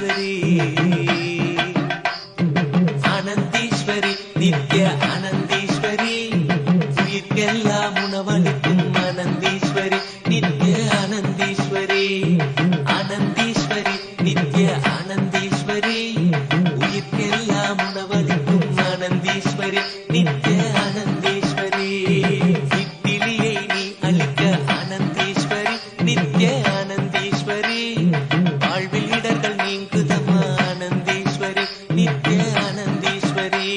Anandishwari, Anandishwari, Nithya Anandishwari, Uyirkellam unavalittum Anandishwari, Nithya Anandishwari, Anandishwari, Nithya Anandishwari, Uyirkellam unavalittum Anandishwari, Nithya Anandishwari, Ittiliye nee alikka Anandishwari, Nithya Anandishwari, வாழ்வில் இடர்கள் நீங்குதம்மா ஆனந்தீஸ்வரி, நித்ய ஆனந்தீஸ்வரி,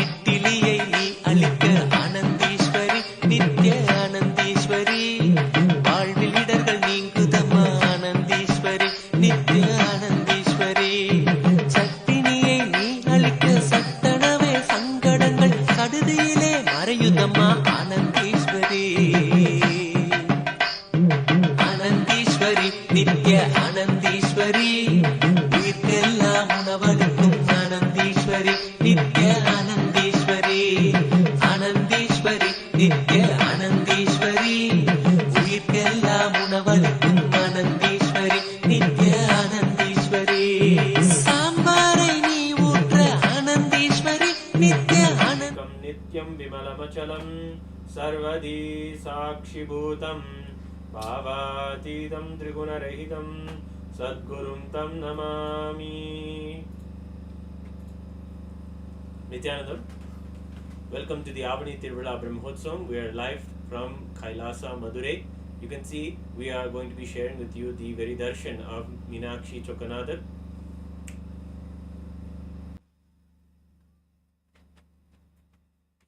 இட்டிலியை நீ அளிக்க ஆனந்தீஸ்வரி, நித்ய ஆனந்தீஸ்வரி, வாழ்வில் இடர்கள் நீங்குதம்மா ஆனந்தீஸ்வரி, நித்ய ஆனந்தீஸ்வரி, சட்டினியை நீ அளிக்க சட்டனவே சங்கடங்கள் சடுதியிலே மறையுதம்மா ஆனந்தீஸ்வரி, ஆனந்தீஸ்வரி, நித்ய ஆனந்தீஸ்வரி, உயிர்க்கெல்லாம் உணவளிக்கும் ஆனந்தீஸ்வரி, நித்ய ஆனந்தீஸ்வரி, ஆனந்தீஸ்வரி, நித்ய ஆனந்தீஸ்வரி, உயிர்க்கெல்லாம் உணவளிக்கும் ஆனந்தீஸ்வரி, நித்ய ஆனந்தீஸ்வரி, சாம்பாரை நீ ஊற்ற ஆனந்தீஸ்வரி, நித்ய ஆனந்த நித்யம் விமலமச்சலம் சர்வதி சாட்சிபூதம் பாவாதீதம் திரிகுணரஹிதம் சத்குரும் தம் நமாமி. Nithyananda, welcome to the Avani Tiruvizha Brahmotsavam. We are live from Kailasa, Madurai. You can see we are going to be sharing with you the very darshan of Meenakshi Chokkanadar.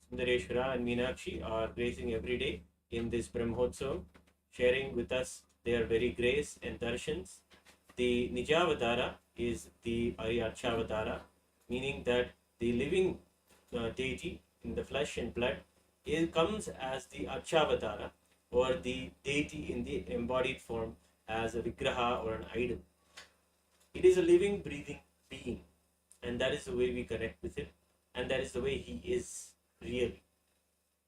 Sundareshwara and Meenakshi are gracing every day in this Brahmotsavam, sharing with us their very grace and darshans. The Nijavatara is the Aryachavatara, meaning that the living deity in the flesh and blood comes as the Archavatara, or the deity in the embodied form as a Vigraha or an idol. It is a living, breathing being, and that is the way we connect with him, and that is the way he is really.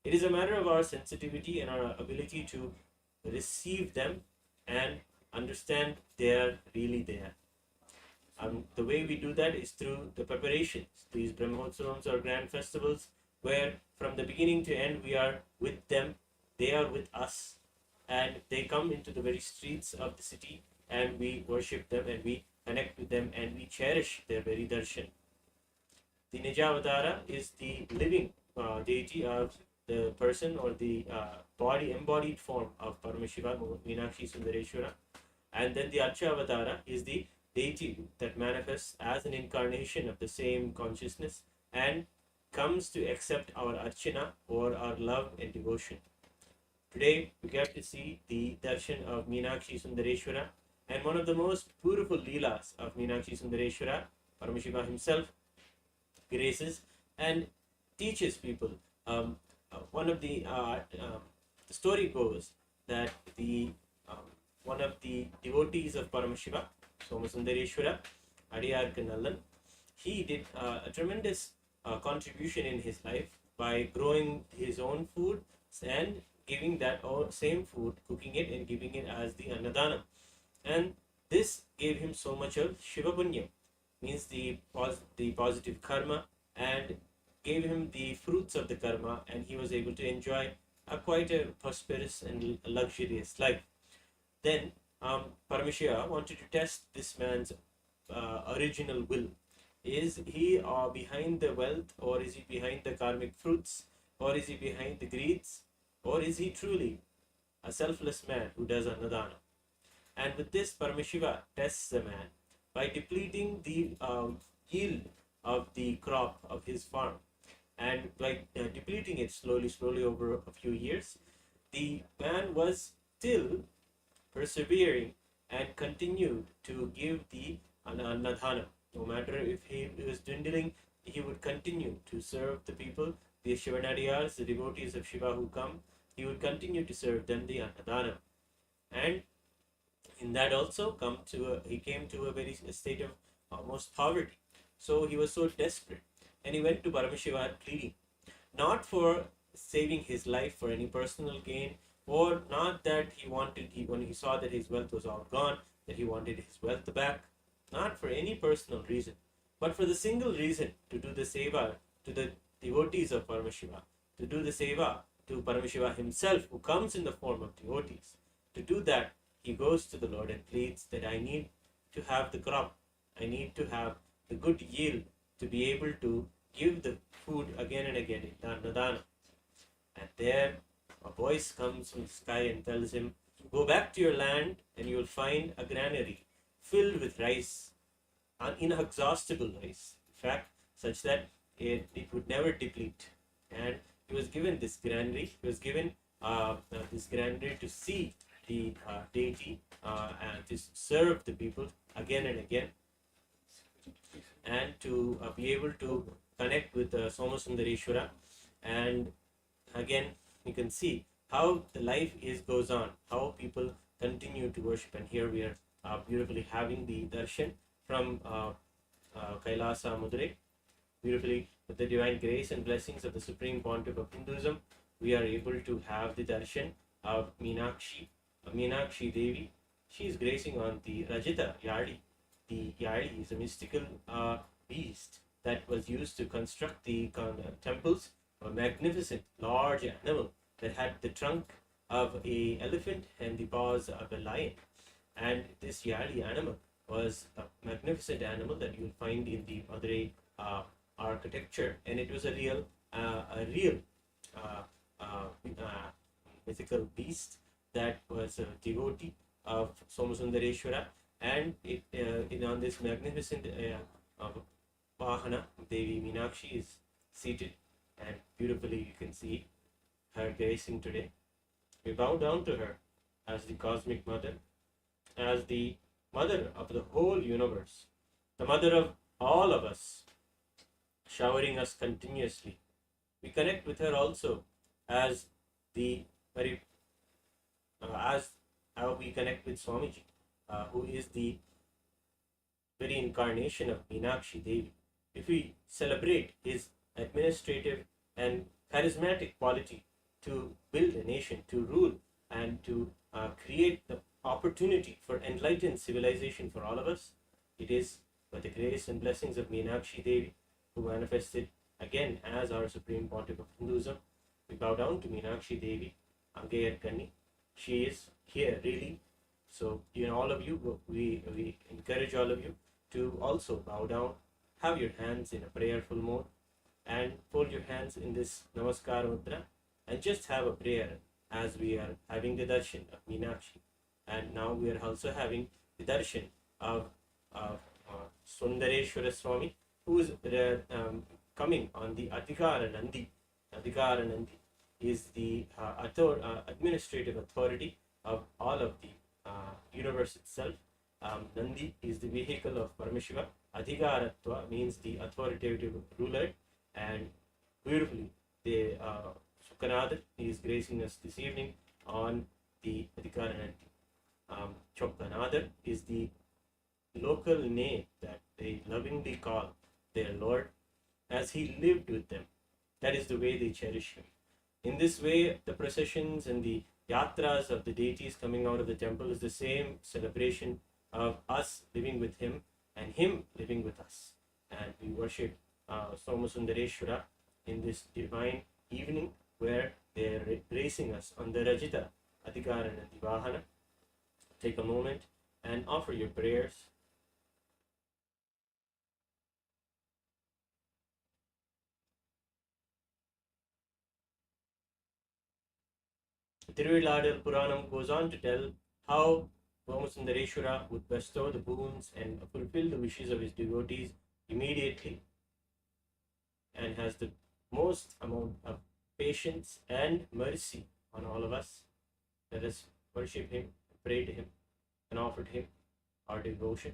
It is a matter of our sensitivity and our ability to receive them and understand they are really there. The way we do that is through the preparations. These Brahmotsavams are grand festivals where from the beginning to end we are with them, they are with us, and they come into the very streets of the city and we worship them and we connect with them and we cherish their very darshan. The Nijavatara is the living deity of the person or the body embodied form of Paramashiva, Meenakshi Sundareshwara, and then the Archavatara is the deity that manifests as an incarnation of the same consciousness and comes to accept our archana or our love and devotion. Today we get to see the darshan of Meenakshi Sundareshwara, and one of the most beautiful leelas of Meenakshi Sundareshwara, Paramashiva himself graces and teaches people. One of the story goes that one of the devotees of Paramashiva, Somasundareshwara, Adiyar Kanallan, he did a tremendous contribution in his life by growing his own food and giving that same food, cooking it and giving it as the Annadhanam. And this gave him so much of Shiva Punyam, means the positive karma, and gave him the fruits of the karma, and he was able to enjoy quite a prosperous and luxurious life. Then Paramashiva wanted to test this man's original will. Is he behind the wealth, or is he behind the karmic fruits, or is he behind the greeds, or is he truly a selfless man who does Annadana? And with this, Paramashiva tests the man by depleting the yield of the crop of his farm. And by depleting it slowly over a few years, the man was still persevering and continued to give the Annadhanam. No matter if he was dwindling, he would continue to serve the people, the Shivanadiyars, the devotees of Shiva who come. He would continue to serve them the Annadhanam. And in that also he came to a state of almost poverty. So he was so desperate, and he went to Paramashiva pleading, not for saving his life for any personal gain, or not that when he saw that his wealth was all gone, that he wanted his wealth back. not for any personal reason, but for the single reason to do the seva to the devotees of Paramashiva, to do the seva to Paramashiva himself, who comes in the form of devotees. To do that, he goes to the Lord and pleads that I need to have the crop, I need to have the good yield to be able to give the food again and again in Sannidhaanam. And there a voice comes from the sky and tells him, go back to your land and you will find a granary filled with rice, an inexhaustible rice, in fact, such that it would never deplete. And he was given this granary, he was given this granary to see the deity and to serve the people again and again, and to be able to connect with Somasundareshwara. And again, you can see how the life goes on, how people continue to worship. And here we are beautifully having the darshan from Kailasa, Madurai. Beautifully, with the divine grace and blessings of the Supreme Pontiff of Hinduism, we are able to have the darshan of Meenakshi Devi. She is gracing on the Rajita Yadi. The Yadi is a mystical beast that was used to construct the temples. A magnificent large animal that had the trunk of an elephant and the paws of a lion. And this Yadi animal was a magnificent animal that you will find in the Madurai architecture, and it was a real mythical beast that was a devotee of Somasundareshwara. And it on this magnificent Vahana, Devi Meenakshi is seated, and beautifully you can see her gracing today. We bow down to her as the cosmic mother, as the mother of the whole universe, the mother of all of us, showering us continuously. We connect with her also as the very as how we connect with Swamiji, who is the very incarnation of Meenakshi Devi. If we celebrate his administrative and charismatic quality to build a nation, to rule, and to create the opportunity for enlightened civilization for all of us, it is by the grace and blessings of Meenakshi Devi, who manifested again as our Supreme Pontiff of Hinduism. We bow down to Meenakshi Devi, Angayar Kanni. She is here really. So, all of you, we encourage all of you to also bow down, have your hands in a prayerful mode, and fold your hands in this Namaskar Mudra, and just have a prayer as we are having the darshan of Meenakshi. And now we are also having the darshan of Sundareshwara Swami, who is coming on the Adhikara Nandi. Adhikara Nandi is the administrative authority of all of the universe itself. Nandi is the vehicle of Paramashiva. Adhikaratva means the authoritative ruler. And beautifully, the Sukhanadar is gracing us this evening on the Adhikara Nandi. Chokkanadar is the local name that they lovingly call their Lord as he lived with them. That is the way they cherish him. In this way, the processions and the yatras of the deities coming out of the temple is the same celebration of us living with him and him living with us. And we worship Somasundareshwara in this divine evening where they are gracing us on the Rajita, Adhikara and Vahana. Take a moment and offer your prayers. Tiruvilladil Puranam goes on to tell how Somasundareshwara would bestow the boons and fulfill the wishes of his devotees immediately, and has the most amount of patience and mercy on all of us. Let us worship him, pray to him, and offer to him our devotion.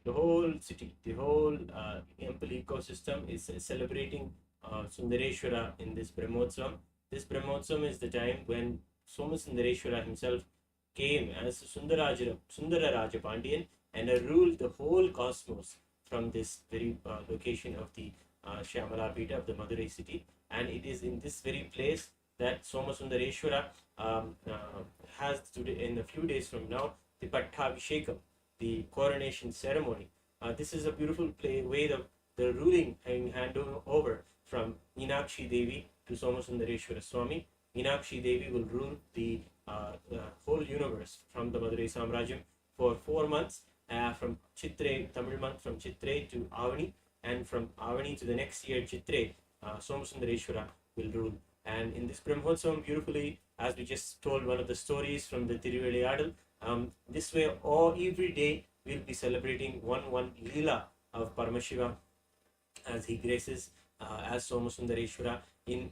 The whole city, the whole temple ecosystem is celebrating Sundareshwara in this Brahmotsavam. This Brahmotsavam is the time when Somasundareshwara himself came as Sundara Raja Pandian and rule the whole cosmos from this very location of the Shyamalapeetha of the Madurai city. And it is in this very place that Somasundareshwara has today, in a few days from now, the Pattabhishekam, the coronation ceremony. This is a beautiful way of the ruling having handed over from Meenakshi Devi to Somasundareshwara Swami. Meenakshi Devi will rule the whole universe from the Madurai Samrajyam for 4 months, from Chitre, Tamil month, from Chitre to Avani, and from Avani to the next year, Chitre, Somasundareshwara will rule. And in this Brahmotsavam, beautifully, as we just told one of the stories from the Tiruviliyadal, this way, every day we'll be celebrating one leela of Paramashiva as he graces as Somasundareshwara in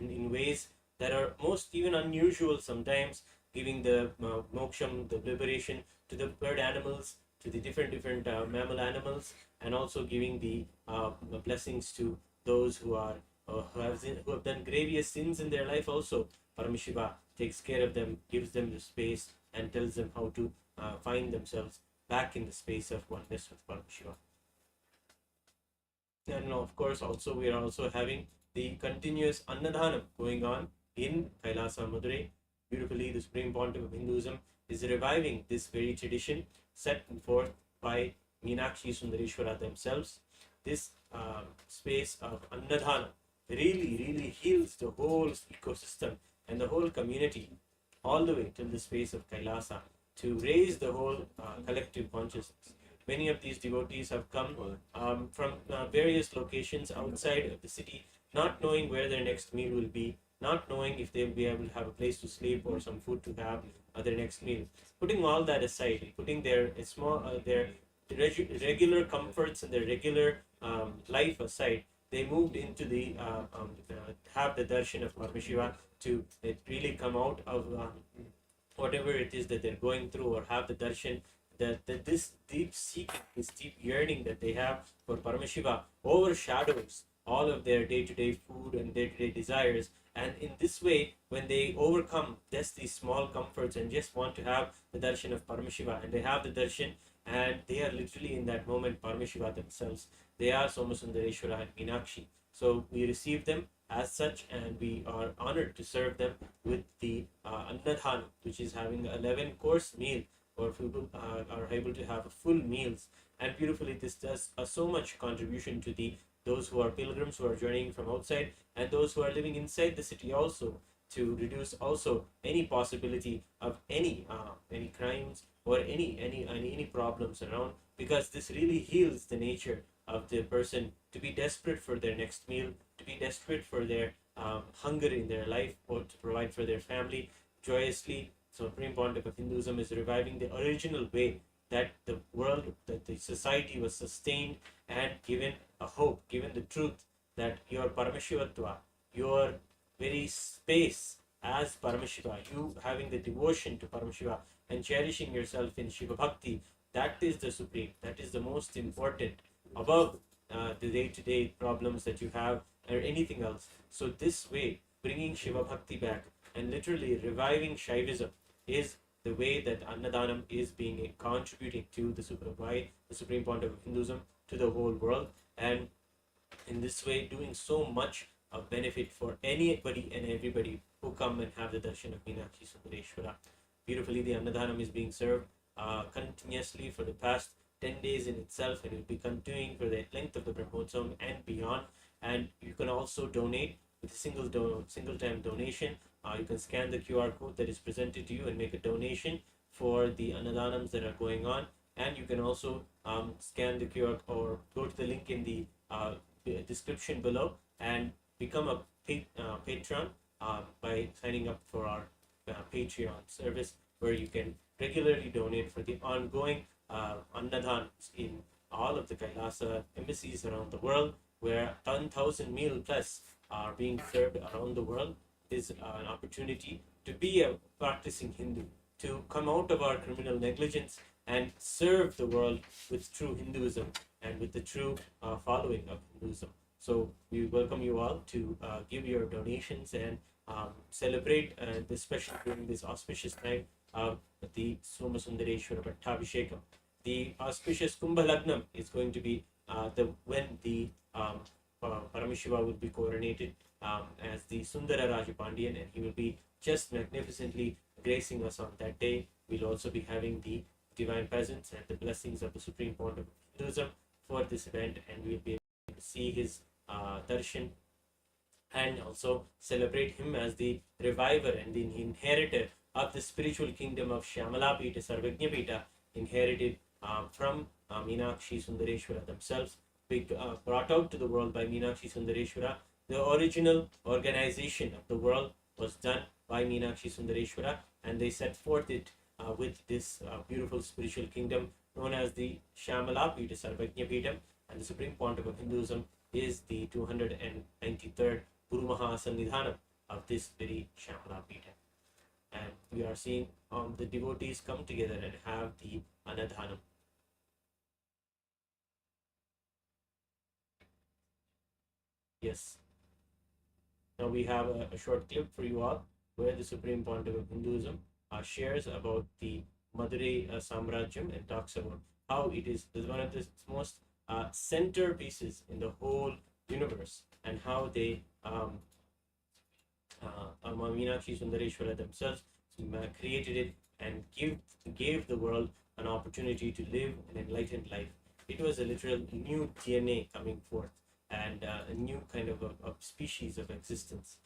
in ways that are most even unusual sometimes, giving the moksham, the liberation to the bird animals, to the different mammal animals, and also giving the blessings to those who are who have done grievous sins in their life also. Paramashiva takes care of them, gives them the space, and tells them how to find themselves back in the space of oneness with Paramashiva. And of course, also we are also having the continuous Annadhanam going on in Kailasa, Madurai. Beautifully, the Supreme Pontiff of Hinduism is reviving this very tradition set forth by Meenakshi Sundareshwara themselves. This space of Annadhanam really heals the whole ecosystem and the whole community all the way till the space of Kailasa to raise the whole collective consciousness. Many of these devotees have come from various locations outside of the city, not knowing where their next meal will be, not knowing if they'll be able to have a place to sleep or some food to have their next meal. Putting all that aside, putting their regular comforts and their regular life aside, they moved into the have the darshan of Paramashiva to really come out of whatever it is that they're going through, or have the darshan that this deep seeking, this deep yearning that they have for Paramashiva overshadows all of their day-to-day food and day-to-day desires. And in this way, when they overcome just these small comforts and just want to have the darshan of Paramashiva, and they have the darshan, and they are literally in that moment Paramashiva themselves. They are Somasundareshwara and Meenakshi. So we receive them as such, and we are honored to serve them with the Annadhanam, which is having 11-course meal, or people are able to have full meals. And beautifully, this does so much contribution to those who are pilgrims who are journeying from outside, and those who are living inside the city also, to reduce also any possibility of any crimes or any problems around, because this really heals the nature of the person to be desperate for their next meal, to be desperate for their hunger in their life, or to provide for their family joyously. So Supreme Pontiff of Hinduism is reviving the original way that the world, that the society was sustained and given a hope, given the truth that your Paramashivatva, your very space as Paramashiva, you having the devotion to Paramashiva and cherishing yourself in Shiva Bhakti, that is the supreme, that is the most important, above the day-to-day problems that you have or anything else. So this way, bringing Shiva Bhakti back and literally reviving Shaivism is the way that Annadhanam is being contributing to the Supreme Pontiff of Hinduism to the whole world, and in this way doing so much of benefit for anybody and everybody who come and have the darshan of Meenakshi Sundareshwara. Beautifully, the Annadhanam is being served continuously for the past 10 days in itself, and it will be continuing for the length of the Brahmotsavam and beyond. And you can also donate with a single time donation. You can scan the QR code that is presented to you and make a donation for the Annadhanams that are going on. And you can also scan the QR or go to the link in the description below and become a patron by signing up for our Patreon service, where you can regularly donate for the ongoing Annadhanams in all of the Kailasa embassies around the world, where 10,000 meal plus are being served around the world. It is an opportunity to be a practicing Hindu, to come out of our criminal negligence and serve the world with true Hinduism and with the true following of Hinduism. So we welcome you all to give your donations and celebrate this special during this auspicious time of the Somasundareshwara Pattabhishekam. The auspicious Kumbha Lagnam is going to be when the Paramashiva will be coronated as the Sundara Rajapandian, and he will be just magnificently gracing us on that day. We'll also be having the divine presence and the blessings of the Supreme Pontiff of Hinduism for this event, and we'll be able to see his darshan and also celebrate him as the reviver and the inheritor of the spiritual kingdom of Shyamalapeetha, Sarvajnapeetham, inherited from Meenakshi Sundareshwara themselves, brought out to the world by Meenakshi Sundareshwara. The original organization of the world was done by Meenakshi Sundareshwara, and they set forth it with this beautiful spiritual kingdom known as the Shyamalapeetha, Sarvajnapeetham, and the Supreme Pontiff of Hinduism is the 293rd Guru Maha Sannidhaanam of this very Shyamalapeetha. And we are seeing the devotees come together and have the Annadhanam. Yes. Now we have a short clip for you all where the Supreme Pontiff of Hinduism shares about the Madurai Samrajyam and talks about how it is one of the most centerpieces in the whole universe, and how they Meenakshi Sundareshwara themselves created it and gave the world an opportunity to live an enlightened life. It was a literal new DNA coming forth, and a new kind of a species of existence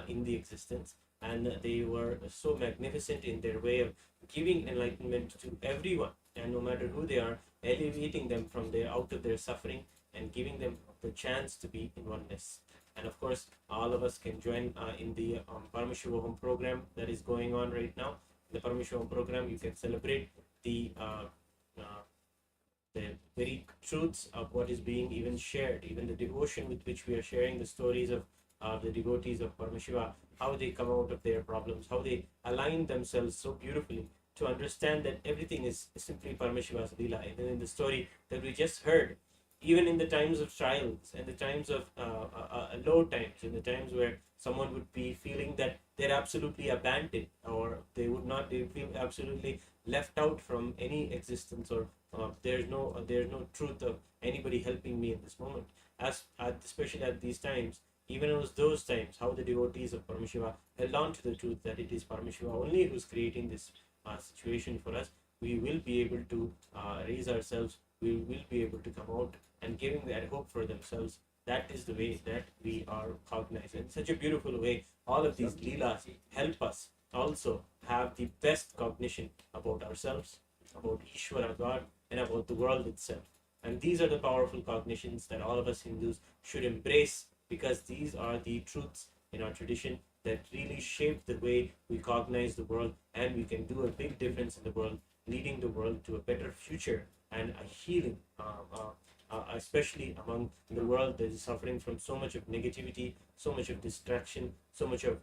in the existence. And they were so magnificent in their way of giving enlightenment to everyone, and no matter who they are, elevating them from out of their suffering and giving them the chance to be in oneness. And of course, all of us can join in the Paramashiva Home program that is going on right now. In the Paramashiva Home program, you can celebrate the very truths of what is being even shared, even the devotion with which we are sharing the stories of the devotees of Paramashiva, how they come out of their problems, how they align themselves so beautifully to understand that everything is simply Paramashiva's leela. And in the story that we just heard, even in the times of trials and the times of low times, in the times where someone would be feeling that they're absolutely abandoned, or they feel absolutely left out from any existence, or there's no truth of anybody helping me in this moment. Especially at these times, even in those times, how the devotees of Paramashiva held on to the truth that it is Paramashiva only who's creating this situation for us. We will be able to raise ourselves. We will be able to come out and giving that hope for themselves. That is the way that we are cognized. In such a beautiful way, all of these leelas help us also have the best cognition about ourselves, about Ishvara God, and about the world itself. And these are the powerful cognitions that all of us Hindus should embrace, because these are the truths in our tradition that really shape the way we cognize the world, and we can do a big difference in the world, leading the world to a better future and a healing, especially among the world that is suffering from so much of negativity, so much of distraction, so much of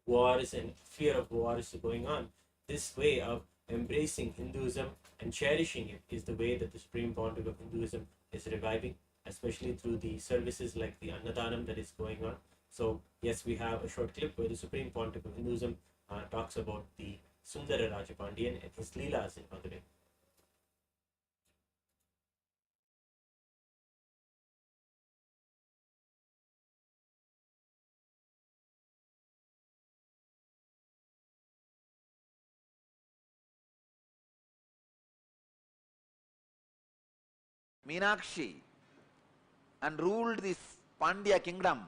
wars and fear of wars going on. This way of embracing Hinduism and cherishing it is the way that the Supreme Pontiff of Hinduism is reviving, especially through the services like the Annadhanam that is going on. So yes, we have a short clip where the Supreme Pontiff of Hinduism talks about the Sundara Rajapandian and his leelas in Madurai. Meenakshi and ruled this Pandya kingdom,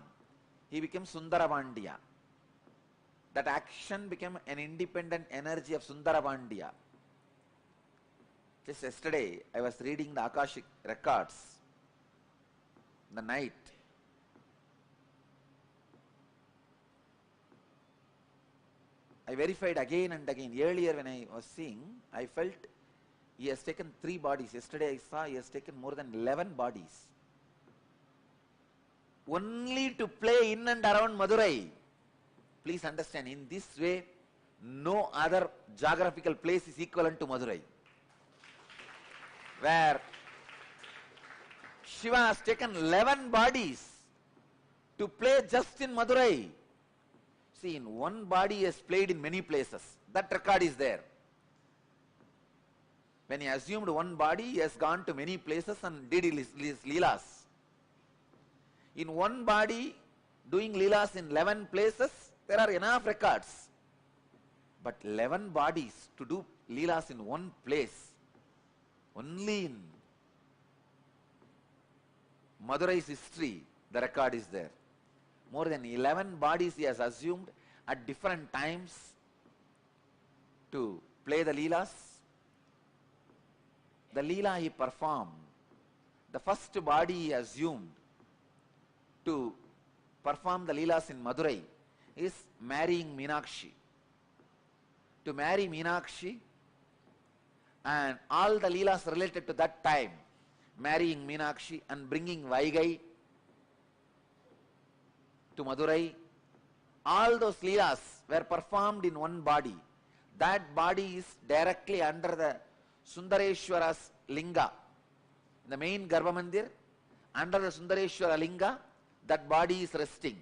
he became Sundara Pandya. That action became an independent energy of Sundara Pandya. Just yesterday, I was reading the Akashic records in the night. I verified again and again. Earlier when I was seeing, I felt he has taken 3 bodies. Yesterday I saw he has taken more than 11 bodies. Only to play in and around Madurai. Please understand, in this way, no other geographical place is equivalent to Madurai. Where Shiva has taken 11 bodies to play just in Madurai. See, in one body he has played in many places. That record is there. When he assumed one body, he has gone to many places and did his leelas. In one body, doing leelas in 11 places, there are enough records. But 11 bodies to do leelas in one place, only in Madurai's history, the record is there. More than 11 bodies he has assumed at different times to play the leelas. The leela he performed, the first body he assumed to perform the leelas in Madurai is marrying Meenakshi. To marry Meenakshi and all the leelas related to that time, marrying Meenakshi and bringing Vaigai to Madurai, all those leelas were performed in one body. That body is directly under the Sundareshwara's linga. The main Garbha Mandir, under the Sundareshwara linga, that body is resting.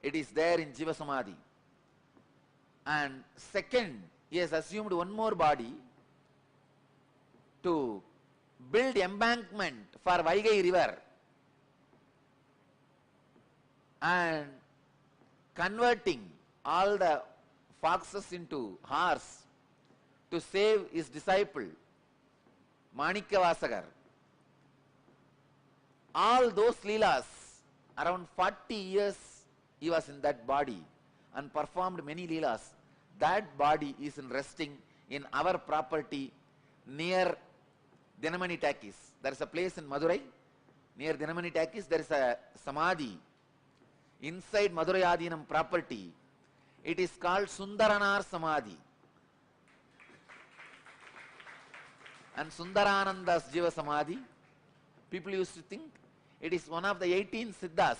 It is there in Jiva Samadhi. And second, he has assumed one more body to build embankment for Vaigai river and converting all the foxes into horse to save his disciple Manikavasagar. All those leelas, around 40 years he was in that body and performed many leelas. That body is resting in our property near Dinamani Takis. There is a place in Madurai near Dinamani Takis. There is a samadhi inside Madurai Adinam property. It is called Sundaranar Samadhi. And Sundarananda's Jiva Samadhi, people used to think it is one of the 18 Siddhas.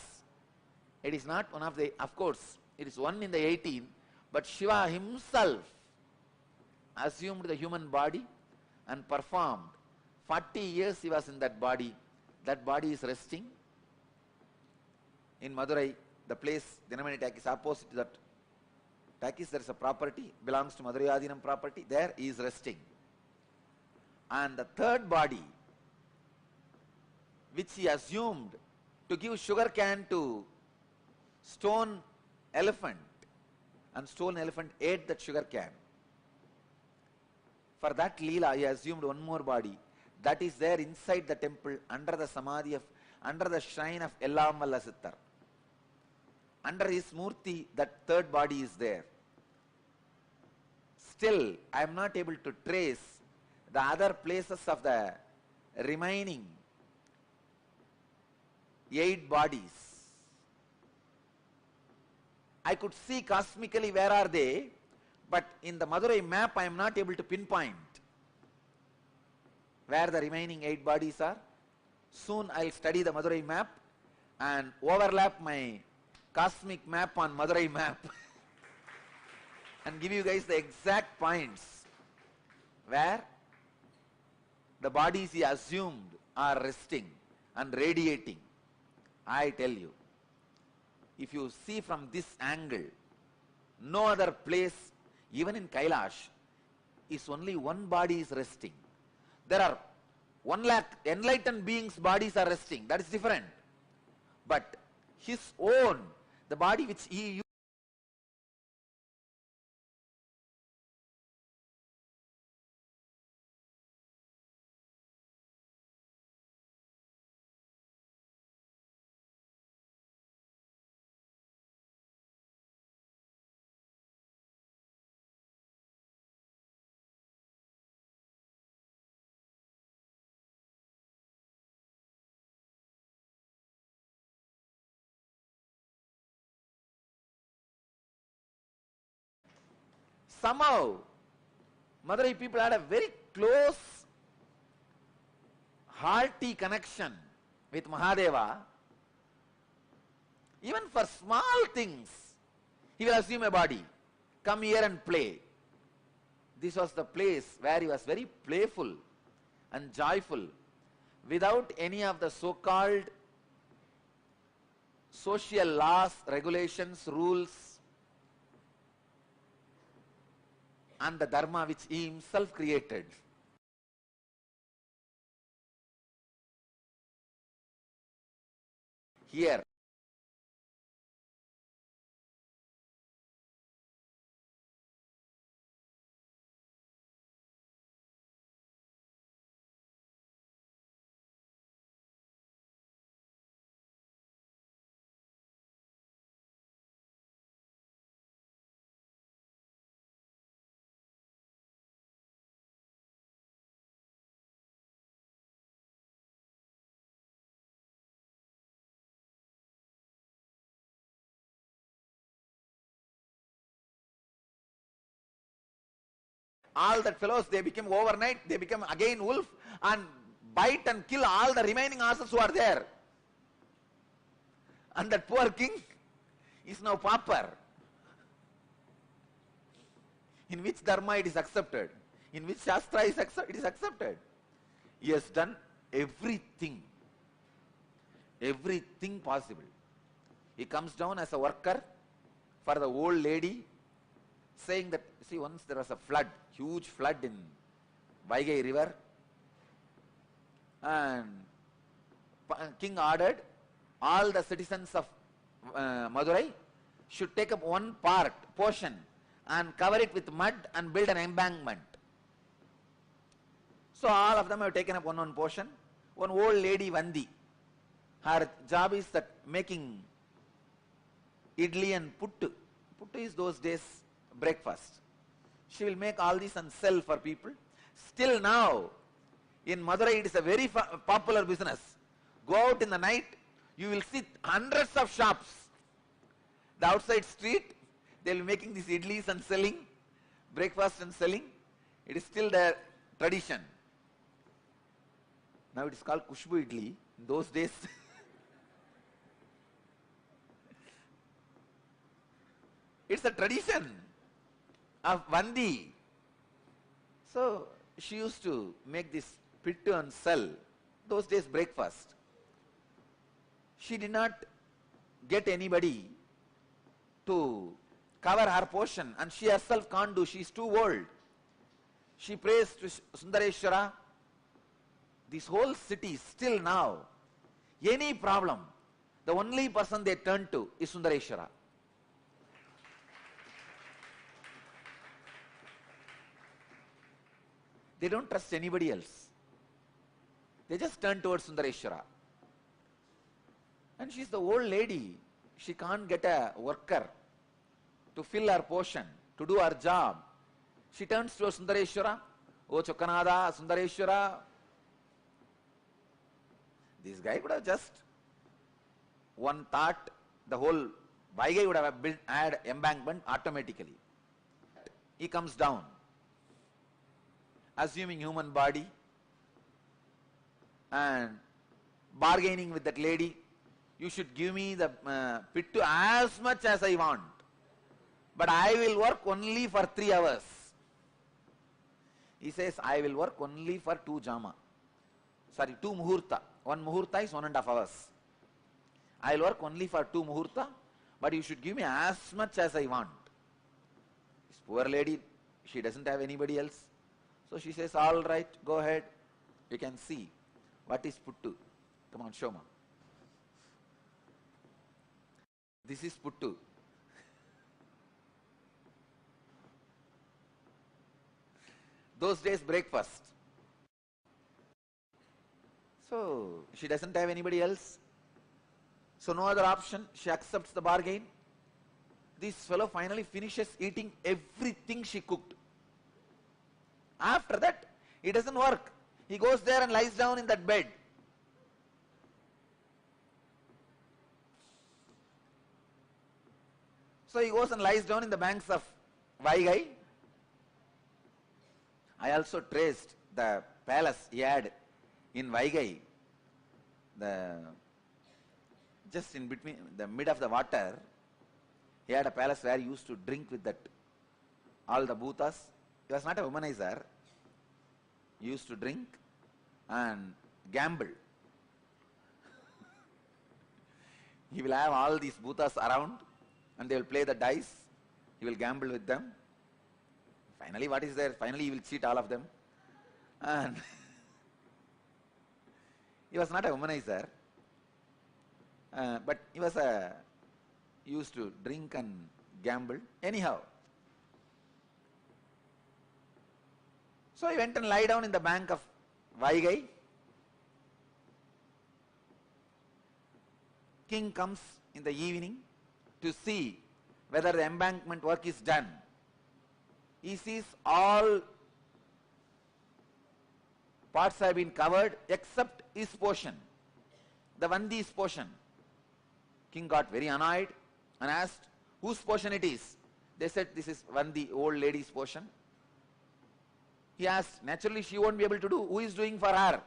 It is not one of the, of course, it is one in the 18, but Shiva himself assumed the human body and performed. 40 years he was in that body. That body is resting in Madurai, the place Dinamani Takis, opposite to that Takis, there is a property, belongs to Madurai Adinam property. There he is resting. And the third body, which he assumed to give sugar cane to stone elephant, and stone elephant ate that sugar cane. For that leela, he assumed one more body that is there inside the temple under the samadhi of, under the shrine of Ellamalla Sittar. Under his murti, that third body is there. Still, I am not able to trace the other places of the remaining 8 bodies. I could see cosmically where are they, but in the Madurai map I am not able to pinpoint where the remaining 8 bodies are. Soon I will study the Madurai map and overlap my cosmic map on Madurai map and give you guys the exact points where the bodies he assumed are resting and radiating. I tell you, if you see from this angle, no other place, even in Kailash, is only one body is resting. There are 1 lakh enlightened beings' bodies are resting. That is different. But his own, the body which he somehow, Madurai people had a very close, hearty connection with Mahadeva. Even for small things, he will assume a body. Come here and play. This was the place where he was very playful and joyful, without any of the so-called social laws, regulations, rules, and the dharma which he himself created. here. All that fellows, they became overnight, they become again wolf and bite and kill all the remaining horses who are there. And that poor king is now pauper. In which dharma it is accepted? In which shastra it is accepted? He has done everything possible. He comes down as a worker for the old lady, saying that, see, once there was a flood, huge flood in Vaigai river, and king ordered all the citizens of Madurai should take up one portion and cover it with mud and build an embankment. So all of them have taken up one portion. One old lady, Vandi, her job is that making idli and puttu. Puttu is those days breakfast. She will make all this and sell for people. Still now, in Madurai it is a very popular business. Go out in the night, you will see hundreds of shops. The outside street, they will be making these idlis and selling, breakfast and selling. It is still their tradition. Now it is called Kushbu idli. In those days, it's a tradition of Vandi. So she used to make this pittu and sell. Those days breakfast. She did not get anybody to cover her portion, and she herself can't do. She is too old. She prays to Sundareshwara. This whole city, still now, any problem, the only person they turn to is Sundareshwara. They don't trust anybody else. They just turn towards Sundareshwara. And she's the old lady. She can't get a worker to fill her portion, to do her job. She turns towards Sundareshwara. O Chokkanada, Sundareshwara. This guy could have just one thought, the whole Vaigai would have built, add embankment automatically. He comes down, assuming human body and bargaining with that lady. You should give me the pittu as much as I want, but I will work only for 3 hours. He says, I will work only for 2 muhurta. 1 muhurta is 1.5 hours. I will work only for 2 muhurta, but you should give me as much as I want. This poor lady, she doesn't have anybody else. So she says, all right, go ahead. You can see what is puttu. Come on, show me. This is puttu. Those days breakfast. So she doesn't have anybody else. So no other option. She accepts the bargain. This fellow finally finishes eating everything she cooked. After that, it doesn't work. He goes there and lies down in that bed. So he goes and lies down in the banks of Vaigai. I also traced the palace he had in Vaigai. Just in between, the mid of the water, he had a palace where he used to drink with that, all the bhutas. He was not a womanizer. He used to drink and gamble. He will have all these bhutas around and they will play the dice. He will gamble with them. Finally, what is there? Finally, he will cheat all of them. And he was not a womanizer. But he was used to drink and gamble. Anyhow, so he went and lie down in the bank of Vaigai. King comes in the evening to see whether the embankment work is done. He sees all parts have been covered except his portion, the Vandi's portion. King got very annoyed and asked whose portion it is. They said this is Vandi, old lady's portion. He asked, naturally she won't be able to do. Who is doing for her?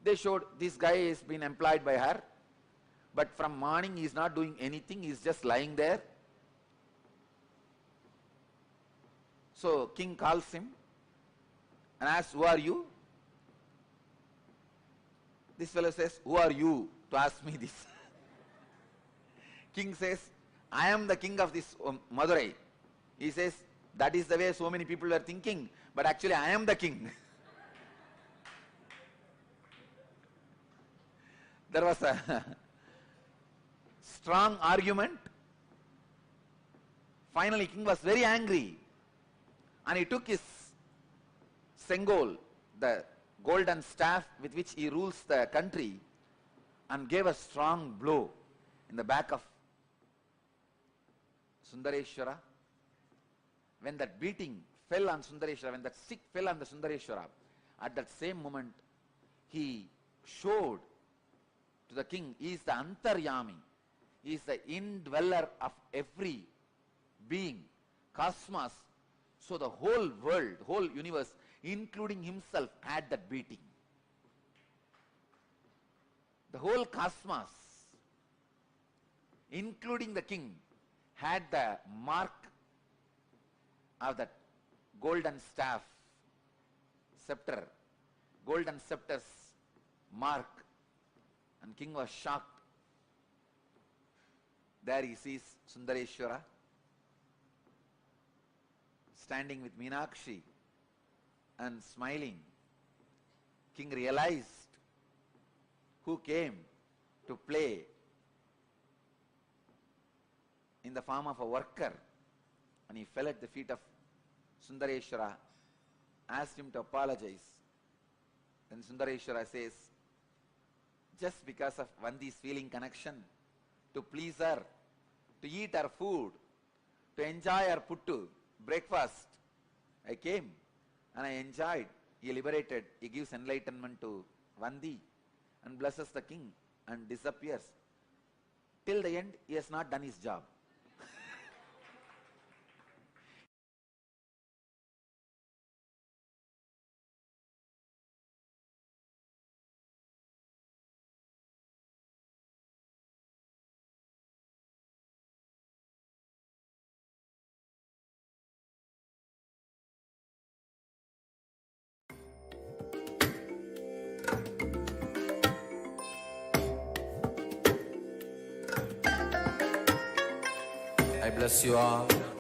They showed this guy has been employed by her, but from morning he is not doing anything, he is just lying there. So king calls him and asks, who are you? This fellow says, who are you to ask me this? King says, I am the king of this Madurai. He says, that is the way so many people are thinking, but actually I am the king. There was a strong argument. Finally, king was very angry and he took his sengol, the golden staff with which he rules the country, and gave a strong blow in the back of Sundareshwara. When that beating fell on Sundareshwara, when that stick fell on the Sundareshwara, at that same moment he showed to the king, he is the Antaryami, he is the indweller of every being, cosmos. So the whole world, whole universe, including himself, had that beating. The whole cosmos, including the king, had the mark of that golden staff, scepter, golden scepter's mark, and king was shocked. There he sees Sundareshwara standing with Meenakshi and smiling. King realized who came to play in the form of a worker, and he fell at the feet of Sundareshwara, asked him to apologize. Then Sundareshwara says, just because of Vandi's feeling connection, to please her, to eat her food, to enjoy her puttu, breakfast, I came and I enjoyed. He liberated, he gives enlightenment to Vandi and blesses the king and disappears. Till the end, he has not done his job. I bless you all.